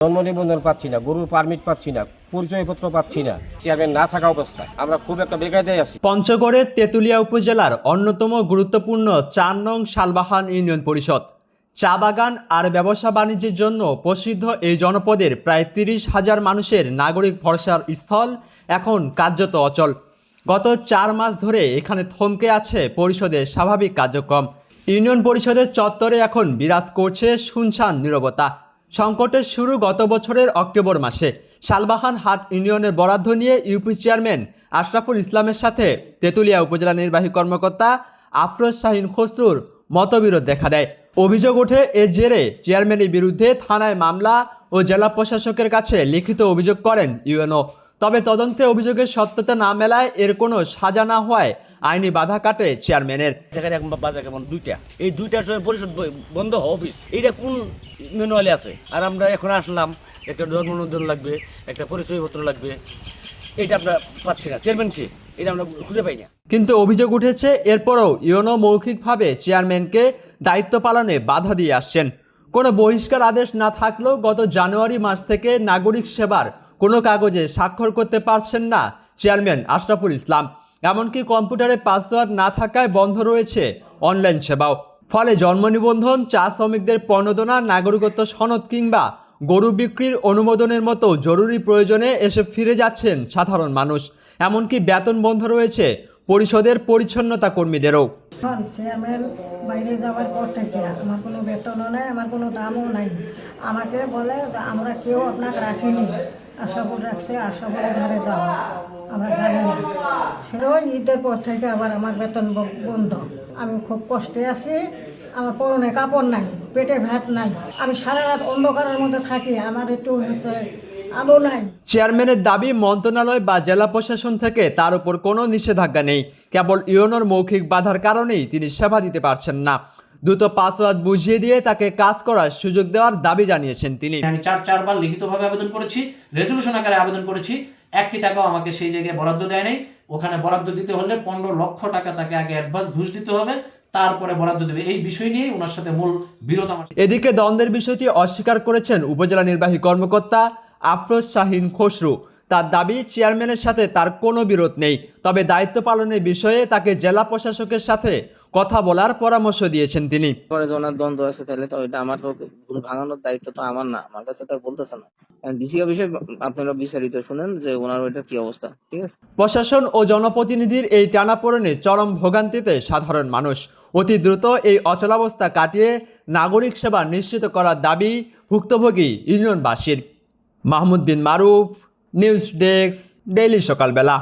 জন্ম নিবন্ধন পাচ্ছি না, গরুর পারমিট পাচ্ছি না, পরিচয়পত্র পাচ্ছি না। চেয়ারম্যান না থাকা অবস্থায় আমরা খুব একটা বেকায়দায় আছি। পঞ্চগড়ের তেঁতুলিয়া উপজেলার অন্যতম গুরুত্বপূর্ণ ৪ নং শালবাহান ইউনিয়ন পরিষদ। চা বাগান আর ব্যবসা বাণিজ্যের জন্য প্রসিদ্ধ এই জনপদের প্রায় ৩০,০০০ মানুষের নাগরিক ভরসার স্থল এখন কার্যত অচল। গত ৪ মাস ধরে এখানে থমকে আছে পরিষদের স্বাভাবিক কার্যক্রম। ইউনিয়ন পরিষদের চত্বরে এখন বিরাজ করছে শুনশান নীরবতা। সংকটের শুরু গত বছরের অক্টোবর মাসে। শালবাহান হাট ইউনিয়নের বরাদ্দ নিয়ে ইউপি চেয়ারম্যান আশরাফুল ইসলামের সাথে তেঁতুলিয়া উপজেলা নির্বাহী কর্মকর্তা আফরোজ শাহিন খসরুর মতবিরোধ দেখা দেয়। অভিযোগ ওঠে এর জেরে চেয়ারম্যানের বিরুদ্ধে থানায় মামলা ও জেলা প্রশাসকের কাছে লিখিত অভিযোগ করেন ইউএনও। তবে তদন্তে অভিযোগের সত্যতা না মেলায় এর কোনো সাজা না হওয়ায় আইনি বাধা কাটে চেয়ারম্যানের। বাজার কেমন দুইটা, এই দুইটার সময় পরিষদ বন্ধ অফিস, এইটা কোন ম্যানুয়ালে আছে? আর আমরা এখন আসলাম, একটা জন্ম নিবন্ধন লাগবে, একটা পরিচয়পত্র লাগবে, এটা আমরা পাচ্ছি না। চেয়ারম্যানকে এটা আমরা খুঁজে পাই না। কিন্তু অভিযোগ উঠেছে এরপরও ইউএনও মৌখিকভাবে চেয়ারম্যানকে দায়িত্ব পালনে বাধা দিয়ে আসছেন। কোনো বহিষ্কার আদেশ না থাকলেও গত জানুয়ারি মাস থেকে নাগরিক সেবার কোনো কাগজে স্বাক্ষর করতে পারছেন না চেয়ারম্যান আশরাফুল ইসলাম। এমনকি কম্পিউটারে পাসওয়ার্ড না থাকায় বন্ধ রয়েছে অনলাইন সেবাও। ফলে জন্ম নিবন্ধন, চা শ্রমিকদের প্রণোদনা, নাগরিকত্ব সনদ কিংবা গরু বিক্রির অনুমোদনের মতো জরুরি প্রয়োজনে এসে ফিরে যাচ্ছেন সাধারণ মানুষ। এমনকি বেতন বন্ধ রয়েছে পরিষদের পরিচ্ছন্নতা কর্মীদেরও। চেয়ারম্যান বাইরে যাওয়ার পর থেকে আমার কোনো বেতনও নাই, আমার কোনো দামও নাই। আমাকে বলে যে আমরা কেউ আপনাকে রাখিনি, আশাপুর রাখছে, আশাপুরের ধারে যাও, আমরা জানি না। সেটাই ঈদের পর থেকে আবার আমার বেতন বন্ধ। আমি খুব কষ্টে আছি, আমার পরনে কাপড় নাই, পেটে ভাত নাই, আমি সারা রাত অন্ধকারের মধ্যে থাকি, আমার একটু আলো নাই। চেয়ারম্যানের দাবি মন্ত্রণালয় বা জেলা প্রশাসন থেকে তার উপর কোনো নিষেধাজ্ঞা নেই, কেবল ইউএনওর মৌখিক বাধার কারণেই তিনি সেবা দিতে পারছেন না। দ্রুত পাসওয়ার্ড বুঝিয়ে দিয়ে তাকে কাজ করার সুযোগ দেওয়ার দাবি জানিয়েছেন তিনি। আমি চারবার লিখিতভাবে আবেদন করেছি, রেজলিউশন আকারে আবেদন করেছি, 1টি টাকাও আমাকে সেই জায়গায় বরাদ্দ দেয় নাই। ওখানে বরাদ্দ দিতে হলে 15 লক্ষ টাকা তাকে আগে অ্যাডভান্স ঘুষ দিতে হবে, তারপরে বরাদ্দ দেবে। এই বিষয় নিয়ে ওনার সাথে মূল বিরোধ আমার। এদিকে দ্বন্দ্বের বিষয়টি অস্বীকার করেছেন উপজেলা নির্বাহী কর্মকর্তা আফরোজ শাহিন খসরু। তার দাবি, চেয়ারম্যানের সাথে তার কোনো বিরোধ নেই, তবে দায়িত্ব পালনের বিষয়ে তাকে জেলা প্রশাসকের সাথে কথা বলার পরামর্শ দিয়েছেন তিনি। ওনার দ্বন্দ্ব আছে, তাহলে তো এটা আমার ভুল ভাঙানোর দায়িত্ব তো আমার না, আমার কাছে তো বলতেছে না। ডিসি অফিসে আপনারা বিস্তারিত শুনেন যে ওনার ওইটা কি অবস্থা, ঠিক আছে? প্রশাসন ও জনপ্রতিনিধির এই টানাপোড়েনে চরম ভোগান্তিতে সাধারণ মানুষ। অতি দ্রুত এই অচলাবস্থা কাটিয়ে নাগরিক সেবা নিশ্চিত করার দাবি ভুক্তভোগী ইউনিয়নবাসীর। মাহমুদ বিন মারুফ, নিউজ ডেস্ক, ডেইলি সকালবেলা।